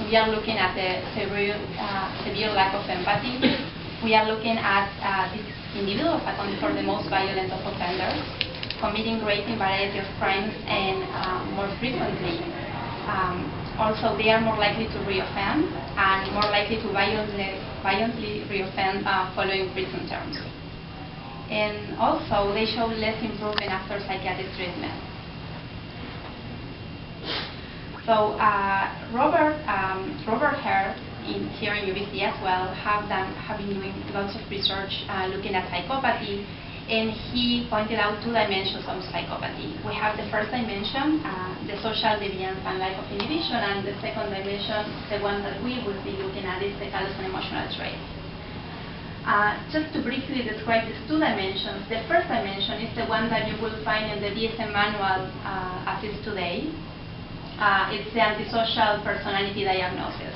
we are looking at a severe lack of empathy. We are looking at these individuals accounting for the most violent of offenders, committing great variety of crimes, and more frequently, also they are more likely to reoffend and more likely to violently reoffend following prison terms. And also, they show less improvement after psychiatric treatment. So Robert Hare, here in UBC as well, have been doing lots of research looking at psychopathy, and he pointed out two dimensions of psychopathy. We have the first dimension, the social deviance and lack of inhibition, and the second dimension, the one that we will be looking at, is the callous and emotional traits. Just to briefly describe these two dimensions, the first dimension is the one that you will find in the DSM manual as is today. It's the antisocial personality diagnosis.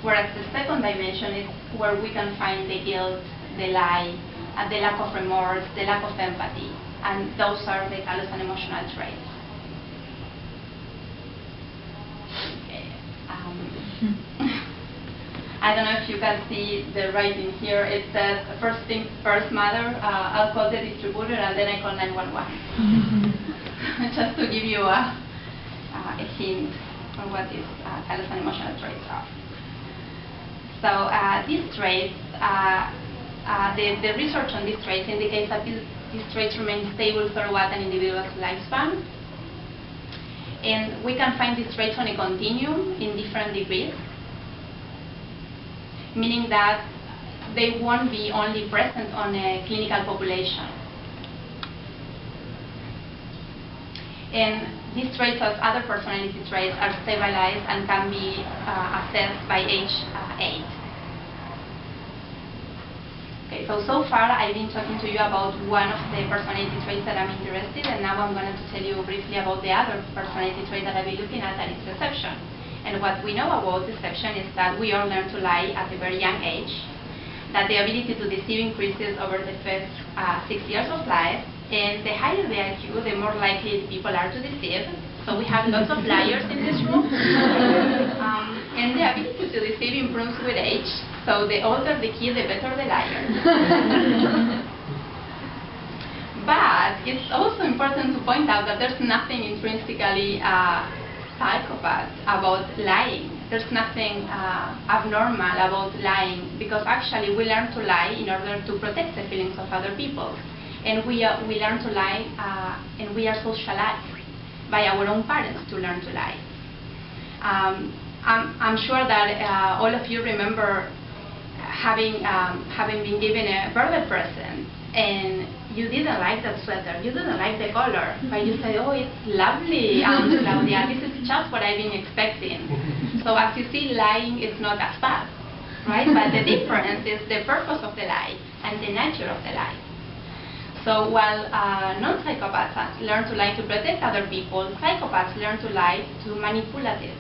Whereas the second dimension is where we can find the guilt, the lie, the lack of remorse, the lack of empathy, and those are the callous and emotional traits. Okay. I don't know if you can see the writing here. It says, first thing first, mother, I'll call the distributor and then I call 911. Just to give you a hint on what these callous and emotional traits are. So these traits, the research on these traits indicates that these traits remain stable throughout an individual's lifespan. And we can find these traits on a continuum in different degrees, meaning that they won't be only present on a clinical population. And these traits, as other personality traits, are stabilized and can be assessed by age 8. Okay, so far I've been talking to you about one of the personality traits that I'm interested in, and now I'm going to tell you briefly about the other personality trait that I've been looking at, that is deception. And what we know about deception is that we all learn to lie at a very young age, that the ability to deceive increases over the first 6 years of life, and the higher the IQ, the more likely people are to deceive. So we have lots of liars in this room. And the ability to deceive improves with age. So the older the kid, the better the liar. But it's also important to point out that there's nothing intrinsically psychopath about lying. There's nothing abnormal about lying, because actually we learn to lie in order to protect the feelings of other people. And we learn to lie, and we are socialized by our own parents to learn to lie. I'm sure that all of you remember having been given a birthday present, and you didn't like that sweater, you didn't like the color, but you said, oh, it's lovely, Claudia, this is just what I've been expecting. So as you see, lying is not as bad, right? But the difference is the purpose of the lie and the nature of the lie. So while non-psychopaths learn to lie to protect other people, psychopaths learn to lie to manipulative.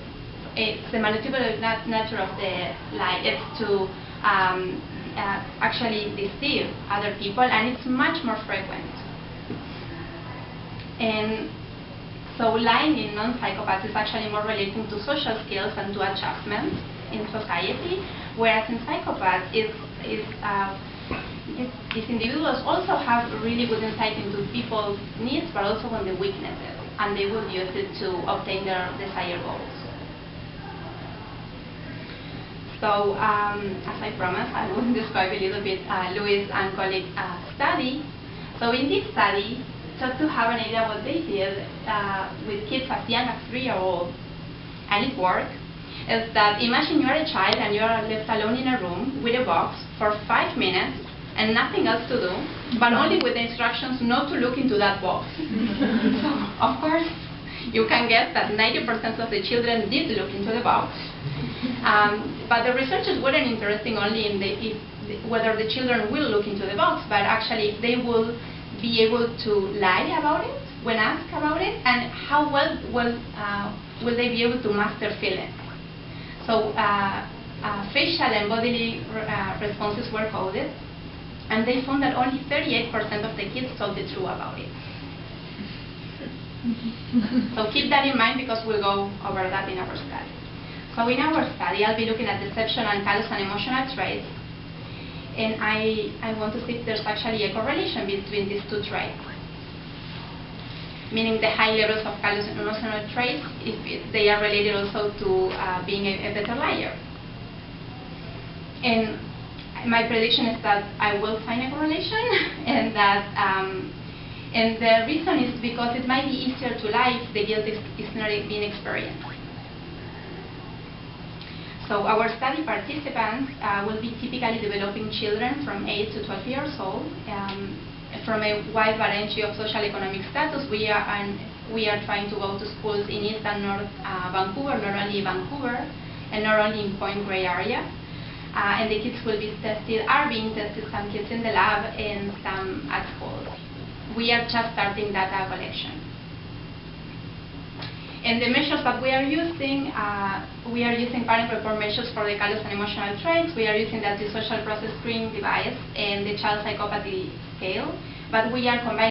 It's the manipulative nature of the lie. It's to actually deceive other people, and it's much more frequent. And so lying in non-psychopaths is actually more relating to social skills and to adjustment in society, whereas in psychopaths, these individuals also have really good insight into people's needs, but also on the weaknesses, and they will use it to obtain their desired goals. So, as I promised, I will describe a little bit Lewis and colleague study. So in this study, just to have an idea what they did with kids as young as 3-year-olds, and it worked, is that imagine you're a child and you're left alone in a room with a box for 5 minutes and nothing else to do, but only with the instructions not to look into that box. So, of course, you can guess that 90% of the children did look into the box. But the researchers weren't interested only in whether the children will look into the box, but actually they will be able to lie about it when asked about it, and how well will they be able to master feelings. So facial and bodily responses were coded, and they found that only 38% of the kids told the truth about it. So keep that in mind, because we'll go over that in our study. So in our study, I'll be looking at deception and callous and emotional traits. And I want to see if there's actually a correlation between these two traits. Meaning the high levels of callous and emotional traits, if they are related also to being a better liar. And my prediction is that I will find a correlation, and that and the reason is because it might be easier to lie if the guilt is not being experienced. So our study participants will be typically developing children from 8 to 12 years old, from a wide variety of social economic status. We are trying to go to schools in East and North Vancouver, not only Vancouver, and not only in Point Grey area. And the kids will be tested, are being tested, some kids in the lab and some at schools. We are just starting data collection. And the measures that we are using parent-report measures for the callous and emotional traits. We are using the antisocial process screening device and the child psychopathy scale, but we are combining